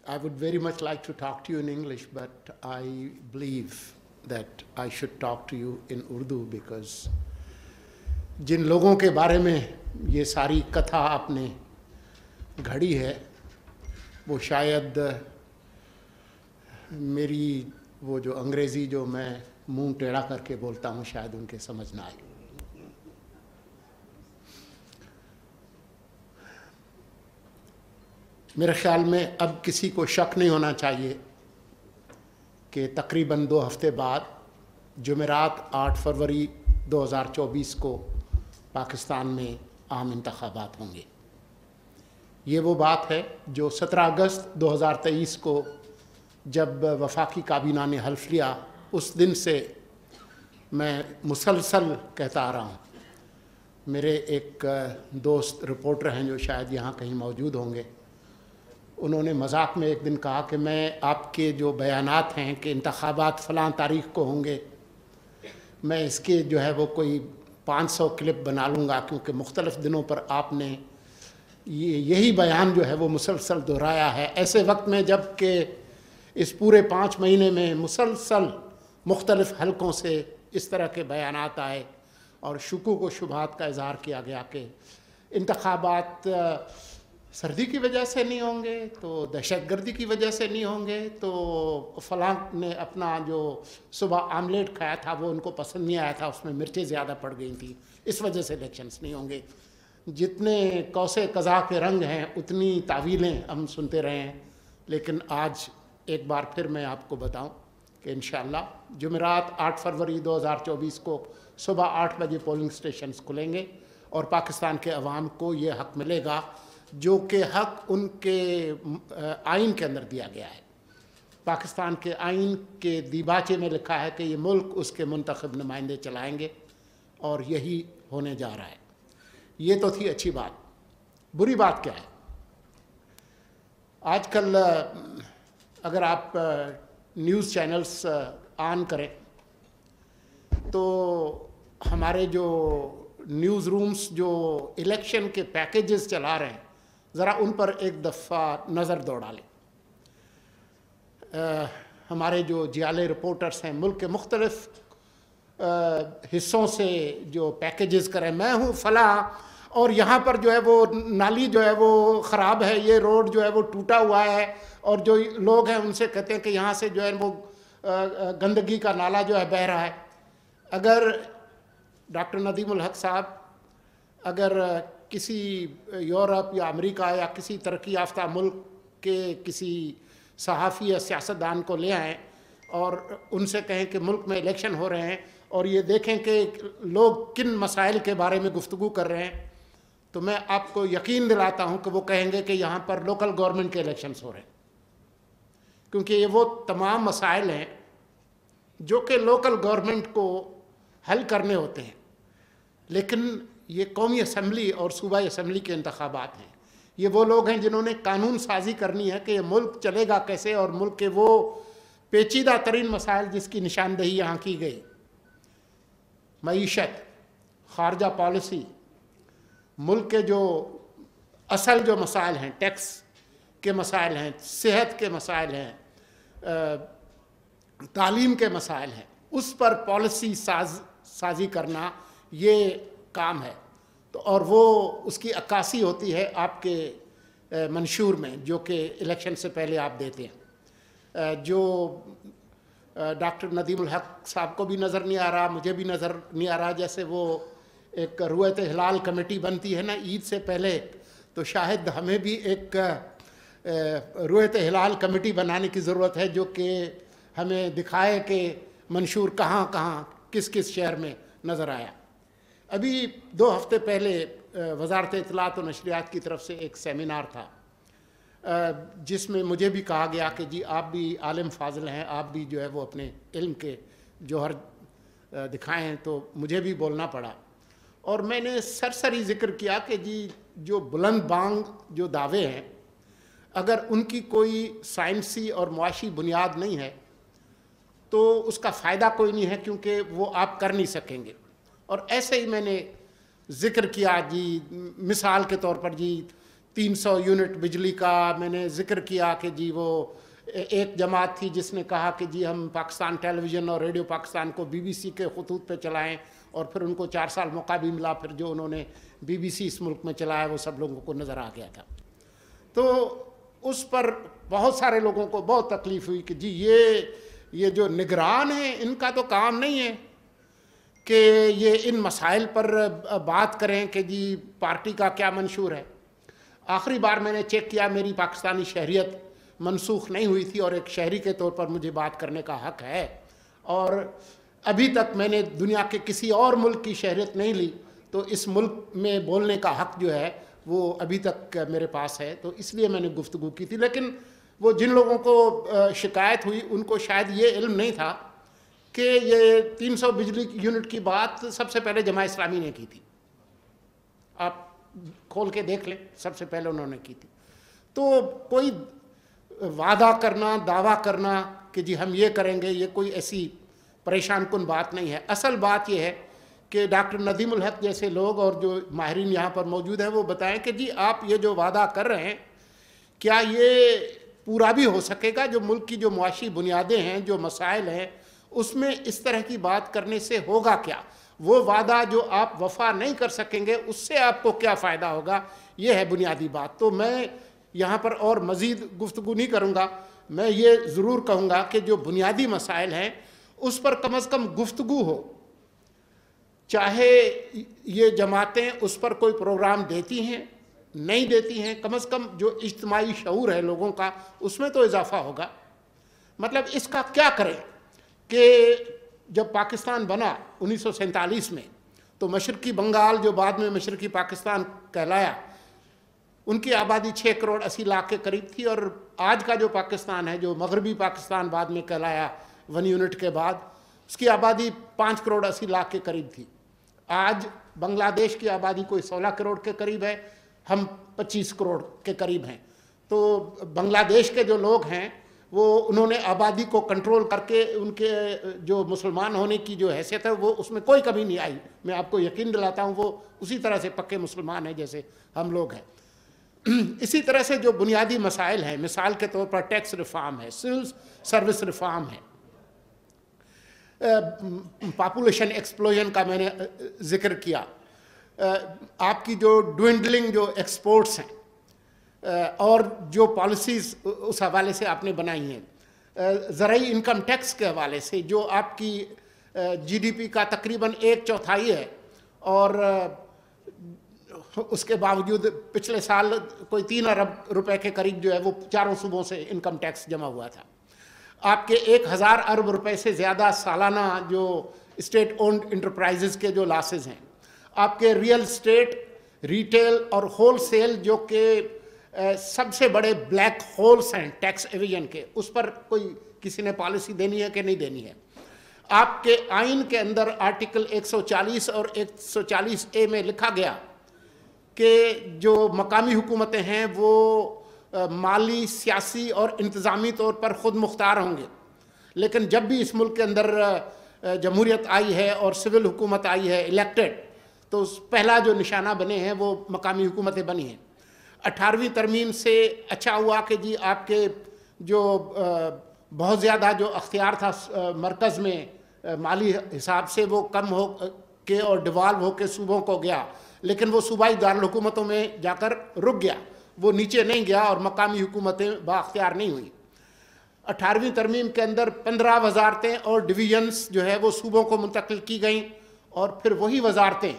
I would very much like to talk to you in English, but I believe that I should talk to you in Urdu because जिन लोगों के बारे में ये सारी कथा आपने घड़ी है वो शायद मेरी वो जो अंग्रेज़ी जो मैं मुंह टेढ़ा करके बोलता हूँ शायद उनके समझ ना आए। मेरे ख़्याल में अब किसी को शक नहीं होना चाहिए कि तकरीबन 2 हफ़्ते बाद जुमेरात 8 फरवरी 2024 को पाकिस्तान में आम इंतख़ाबात होंगे। ये वो बात है जो 17 अगस्त 2023 को जब वफाकी काबीना ने हल्फ लिया उस दिन से मैं मुसलसल कहता आ रहा हूँ। मेरे एक दोस्त रिपोर्टर हैं जो शायद यहाँ कहीं मौजूद होंगे, उन्होंने मजाक में एक दिन कहा कि मैं आपके जो बयानात हैं कि इंतख़ाबात फ़लाँ तारीख़ को होंगे, मैं इसके जो है वो कोई 500 क्लिप बना लूँगा क्योंकि मुख्तलिफ़ दिनों पर आपने यही बयान जो है वो मुसलसल दोहराया है। ऐसे वक्त में जब कि इस पूरे 5 महीने में मुसलसल मुख्तलिफ़ हलकों से इस तरह के बयानात आए और शुकूक व शुबहात का इज़हार किया गया कि इंतख़ाबात सर्दी की वजह से नहीं होंगे, तो दहशतगर्दी की वजह से नहीं होंगे, तो फ़लाँ ने अपना जो सुबह आमलेट खाया था वो उनको पसंद नहीं आया था, उसमें मिर्चें ज़्यादा पड़ गई थी, इस वजह से इलेक्शंस नहीं होंगे। जितने कौसे कज़ा के रंग हैं उतनी तावीलें हम सुनते रहे हैं, लेकिन आज एक बार फिर मैं आपको बताऊं कि इंशाअल्लाह जुमेरात 8 फरवरी 2024 को सुबह 8 बजे पोलिंग स्टेशंस खुलेंगे और पाकिस्तान के अवाम को ये हक़ मिलेगा जो कि हक़ उनके आइन के अंदर दिया गया है। पाकिस्तान के आइन के दीबाचे में लिखा है कि ये मुल्क उसके मुंतखब नुमाइंदे चलाएंगे और यही होने जा रहा है। ये तो थी अच्छी बात। बुरी बात क्या है? आजकल अगर आप न्यूज़ चैनल्स ऑन करें तो हमारे जो न्यूज़ रूम्स जो इलेक्शन के पैकेजेस चला रहे हैं ज़रा उन पर एक दफ़ा नज़र दौड़ा लें। हमारे जो जियाले रिपोर्टर्स हैं मुल्क के मुख्तलिफ़ हिस्सों से जो पैकेजेस करें, मैं हूँ फ़लाँ और यहाँ पर जो है वो नाली जो है वो ख़राब है, ये रोड जो है वो टूटा हुआ है, और जो लोग हैं उनसे कहते हैं कि यहाँ से जो है वो गंदगी का नाला जो है बह रहा है। अगर डॉक्टर नदीमुल हक साहब अगर किसी यूरोप या अमेरिका या किसी तरक्की याफ्ता मुल्क के किसी सहाफ़ी या सियासतदान को ले आएँ और उनसे कहें कि मुल्क में इलेक्शन हो रहे हैं और ये देखें कि लोग किन मसाइल के बारे में गुफ्तगू कर रहे हैं, तो मैं आपको यकीन दिलाता हूँ कि वो कहेंगे कि यहाँ पर लोकल गवर्नमेंट के इलेक्शंस हो रहे हैं, क्योंकि ये वो तमाम मसाइल हैं जो कि लोकल गवर्नमेंट को हल करने होते हैं। लेकिन ये कौमी असम्बली और सूबाई असम्बली के इंतखाबात हैं। ये वो लोग हैं जिन्होंने कानून साजी करनी है कि ये मुल्क चलेगा कैसे, और मुल्क के वो पेचीदा तरीन मसाइल जिसकी निशानदही यहाँ की गई, मईशत, खारजा पॉलिसी, मुल्क के जो असल जो मसाइल हैं, टैक्स के मसाइल हैं, सेहत के मसाइल हैं, तालीम के मसाइल हैं, उस पर पॉलिसी साजी करना ये काम है। तो और वो उसकी अक्कासी होती है आपके मंशूर में जो कि इलेक्शन से पहले आप देते हैं। जो डॉक्टर नदीमुल हक साहब को भी नज़र नहीं आ रहा, मुझे भी नज़र नहीं आ रहा, जैसे वो एक रुयत हिलाल कमेटी बनती है ना ईद से पहले, तो शायद हमें भी एक रुयत हिलाल कमेटी बनाने की ज़रूरत है जो कि हमें दिखाए कि मंशूर कहाँ कहाँ किस किस शहर में नज़र आया। अभी 2 हफ़्ते पहले वज़ारत इत्तलात व नशरियात की तरफ से एक सेमिनार था जिसमें मुझे भी कहा गया कि जी आप भी आलिम फाजिल हैं, आप भी जो है वो अपने इल्म के जौहर दिखाएं हैं, तो मुझे भी बोलना पड़ा। और मैंने सरसरी ज़िक्र किया कि जी जो बुलंद बांग जो दावे हैं, अगर उनकी कोई साइंसी और मुआशी बुनियाद नहीं है तो उसका फ़ायदा कोई नहीं है, क्योंकि वो आप कर नहीं सकेंगे। और ऐसे ही मैंने ज़िक्र किया जी, मिसाल के तौर पर जी 300 यूनिट बिजली का मैंने जिक्र किया कि जी वो एक जमात थी जिसने कहा कि जी हम पाकिस्तान टेलीविज़न और रेडियो पाकिस्तान को BBC के खतूत पे चलाएं, और फिर उनको 4 साल मौका भी मिला, फिर जो उन्होंने BBC इस मुल्क में चलाया वो सब लोगों को नज़र आ गया था। तो उस पर बहुत सारे लोगों को बहुत तकलीफ़ हुई कि जी ये जो निगरान हैं इनका तो काम नहीं है कि ये इन मसाइल पर बात करें कि जी पार्टी का क्या मंशूर है। आखिरी बार मैंने चेक किया, मेरी पाकिस्तानी शहरियत मनसूख नहीं हुई थी और एक शहरी के तौर पर मुझे बात करने का हक़ है, और अभी तक मैंने दुनिया के किसी और मुल्क की शहरियत नहीं ली, तो इस मुल्क में बोलने का हक़ जो है वो अभी तक मेरे पास है, तो इसलिए मैंने गुफ्तगू की थी। लेकिन वो जिन लोगों को शिकायत हुई उनको शायद ये इल्म नहीं था कि ये 300 बिजली यूनिट की बात सबसे पहले जमात इस्लामी ने की थी। आप खोल के देख लें, सबसे पहले उन्होंने की थी। तो कोई वादा करना, दावा करना कि जी हम ये करेंगे, ये कोई ऐसी परेशान कुन बात नहीं है। असल बात ये है कि डॉक्टर नदीम उल हक जैसे लोग और जो माहिरीन यहाँ पर मौजूद हैं वो बताएं कि जी आप ये जो वादा कर रहे हैं क्या ये पूरा भी हो सकेगा। जो मुल्क की जो मुआशी बुनियादें हैं, जो मसाइल हैं, उसमें इस तरह की बात करने से होगा क्या। वो वादा जो आप वफा नहीं कर सकेंगे उससे आपको क्या फ़ायदा होगा, ये है बुनियादी बात। तो मैं यहाँ पर और मज़ीद गुफ्तगू नहीं करूँगा। मैं ये ज़रूर कहूँगा कि जो बुनियादी मसाइल हैं उस पर कम अज़ कम गुफ्तगू हो। चाहे ये जमातें उस पर कोई प्रोग्राम देती हैं, नहीं देती हैं, कम अज़ कम जो इज्तिमाई शऊर है लोगों का उसमें तो इजाफ़ा होगा। मतलब इसका क्या करें कि जब पाकिस्तान बना 1947 में, तो मशरक़ी बंगाल जो बाद में मशरक़ी पाकिस्तान कहलाया, उनकी आबादी 6 करोड़ 80 लाख के करीब थी, और आज का जो पाकिस्तान है, जो मगरबी पाकिस्तान बाद में कहलाया 1 यूनिट के बाद, उसकी आबादी 5 करोड़ 80 लाख के करीब थी। आज बांग्लादेश की आबादी कोई 16 करोड़ के करीब है, हम 25 करोड़ के करीब हैं। तो बांग्लादेश के जो लोग हैं वो उन्होंने आबादी को कंट्रोल करके उनके जो मुसलमान होने की जो हैसियत है वो उसमें कोई कमी नहीं आई। मैं आपको यकीन दिलाता हूँ वो उसी तरह से पक्के मुसलमान हैं जैसे हम लोग हैं। इसी तरह से जो बुनियादी मसाइल हैं, मिसाल के तौर पर टैक्स रिफॉर्म है, सिविल सर्विस रिफॉर्म है, पॉपुलेशन एक्सप्लोजन का मैंने जिक्र किया, आपकी जो ड्विंडलिंग जो एक्सपोर्ट्स हैं और जो पॉलिसीज़ उस हवाले से आपने बनाई हैं, ज़राई इनकम टैक्स के हवाले से जो आपकी GDP का तकरीबन 1/4 है, और उसके बावजूद पिछले साल कोई 3 अरब रुपए के करीब जो है वो चारों सूबों से इनकम टैक्स जमा हुआ था। आपके 1000 अरब रुपए से ज़्यादा सालाना जो स्टेट ओन्ड इंटरप्राइजेज़ के जो लॉसेस हैं, आपके रियल स्टेट, रिटेल और होल सेल जो कि सबसे बड़े ब्लैक होल्स हैं टैक्स एविजन के, उस पर कोई किसी ने पॉलिसी देनी है कि नहीं देनी है। आपके आइन के अंदर आर्टिकल 140 और 140A में लिखा गया कि जो मकामी हुकूमतें हैं वो माली, सियासी और इंतज़ामी तौर पर ख़ुद मुख्तार होंगे, लेकिन जब भी इस मुल्क के अंदर जमहूरियत आई है और सिविल हुकूमत आई है इलेक्टेड, तो पहला जो निशाना बने हैं वो मकामी हुकूमतें बनी हैं। 18वीं तरमीम से अच्छा हुआ कि जी आपके जो बहुत ज़्यादा जो अख्तियार था मरकज़ में माली हिसाब से वो कम हो के और डिवाल्व हो के सूबों को गया, लेकिन वो सूबाई दारुल-हुकूमतों में जाकर रुक गया, वो नीचे नहीं गया और मकामी हुकूमतें बाख्तियार नहीं हुई। 18वीं तरमीम के अंदर 15 वजारतें और डिवीजन्स जो है वो सूबों को मुंतकिल की गई, और फिर वही वजारतें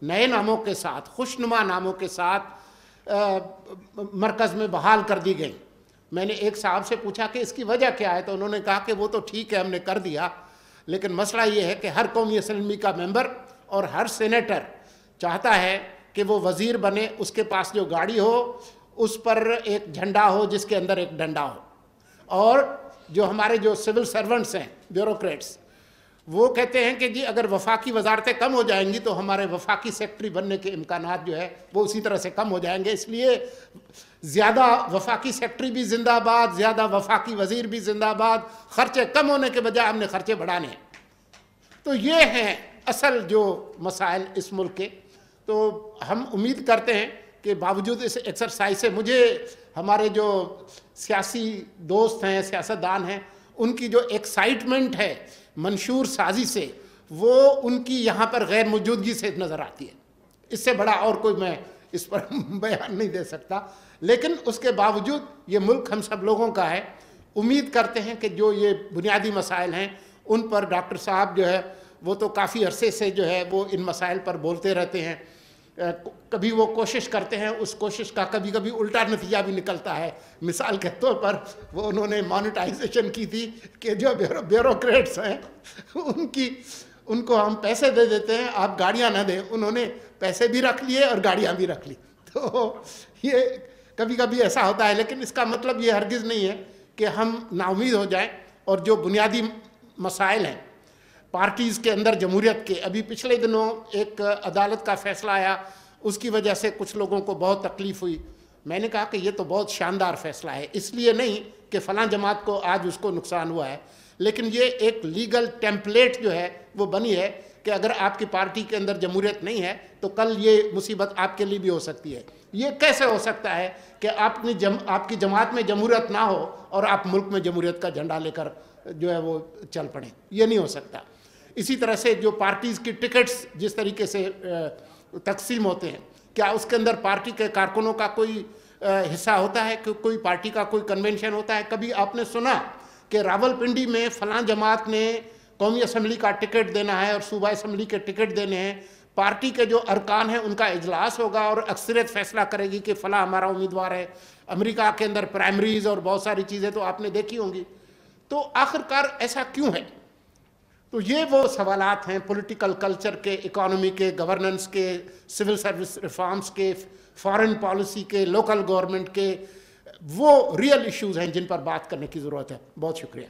नए नामों के साथ, खुशनुमा नामों के साथ मरकज़ में बहाल कर दी गई। मैंने एक साहब से पूछा कि इसकी वजह क्या है, तो उन्होंने कहा कि वो तो ठीक है हमने कर दिया, लेकिन मसला ये है कि हर कौमी असम्बली का मेंबर और हर सेनेटर चाहता है कि वो वज़ीर बने, उसके पास जो गाड़ी हो उस पर एक झंडा हो जिसके अंदर एक डंडा हो, और जो हमारे जो सिविल सर्वेंट्स हैं, ब्यूरोक्रेट्स, वो कहते हैं कि जी अगर वफाकी वजारतें कम हो जाएंगी तो हमारे वफाकी सेक्रेटरी बनने के इम्कानात जो है वो उसी तरह से कम हो जाएंगे। इसलिए ज़्यादा वफाकी सेक्रेटरी भी जिंदाबाद, ज़्यादा वफाकी वज़ीर भी जिंदाबाद, ख़र्चे कम होने के बजाय हमने ख़र्चे बढ़ाने हैं। तो ये हैं असल जो मसाइल इस मुल्क के। तो हम उम्मीद करते हैं کہ باوجود اس ایکسرسائز سے مجھے ہمارے جو سیاسی دوست ہیں، سیاستدان ہیں، ان کی جو ایکسائٹمنٹ ہے منشور سازی سے، وہ ان کی یہاں پر غیر موجودگی سے نظر آتی ہے. اس سے بڑا اور کوئی میں اس پر بیان نہیں دے سکتا. لیکن اس کے باوجود یہ ملک ہم سب لوگوں کا ہے. امید کرتے ہیں کہ جو یہ بنیادی مسائل ہیں ان پر ڈاکٹر صاحب جو ہے وہ تو کافی عرصے سے جو ہے وہ ان مسائل پر بولتے رہتے ہیں. کبھی وہ کوشش کرتے ہیں، اس کوشش کا کبھی کبھی الٹا نتیجہ بھی نکلتا ہے. مثال کے طور پر وہ انہوں نے مانیٹائزیشن کی تھی کہ جو بیوروکریٹس ہیں ان کو ہم پیسے دے دیتے ہیں، آپ گاڑیاں نہ دیں. انہوں نے پیسے بھی رکھ لیے اور گاڑیاں بھی رکھ لی. تو یہ کبھی کبھی ایسا ہوتا ہے، لیکن اس کا مطلب یہ ہرگز نہیں ہے کہ ہم نا امید ہو جائیں. اور جو بنیادی مسائل ہیں پارٹیز کے اندر جمہوریت کے، ابھی پچھلے دنوں ایک عدالت کا فیصلہ آیا، اس کی وجہ سے کچھ لوگوں کو بہت تکلیف ہوئی. میں نے کہا کہ یہ تو بہت شاندار فیصلہ ہے، اس لیے نہیں کہ فلاں جماعت کو آج اس کو نقصان ہوا ہے، لیکن یہ ایک لیگل ٹیمپلیٹ جو ہے وہ بنی ہے کہ اگر آپ کی پارٹی کے اندر جمہوریت نہیں ہے تو کل یہ مصیبت آپ کے لیے بھی ہو سکتی ہے. یہ کیسے ہو سکتا ہے کہ آپ کی جماعت میں جمہوریت نہ ہو اور آپ ملک میں جمہوریت کا جھنڈا لے کر جو ہے وہ چل پڑیں؟ یہ نہیں ہو سکتا. اسی طرح سے جو پارٹیز کی ٹکٹس جس طریقے سے تقسیم ہوتے ہیں، کیا اس کے اندر پارٹی کے کارکنوں کا کوئی حصہ ہوتا ہے کہ کوئی پارٹی کا کوئی کنونشن ہوتا ہے؟ کبھی آپ نے سنا کہ راول پنڈی میں فلاں جماعت نے قومی اسمبلی کا ٹکٹ دینا ہے اور صوبہ اسمبلی کے ٹکٹ دینے ہیں، پارٹی کے جو ارکان ہیں ان کا اجلاس ہوگا اور اکثریت فیصلہ کرے گی کہ فلاں ہمارا امیدوار ہے. امریکہ کے اندر پرائمریز اور بہت ساری چیزیں تو آپ نے دیکھی ہوں گی. تو آخرکار ایسا کیوں ہے؟ تو یہ وہ سوالات ہیں پولیٹیکل کلچر کے، اکانومی کے، گورننس کے، سول سروس ریفارمز کے، فارن پالیسی کے، لوکل گورنمنٹ کے. وہ ریئل ایشوز ہیں جن پر بات کرنے کی ضرورت ہے. بہت شکریہ.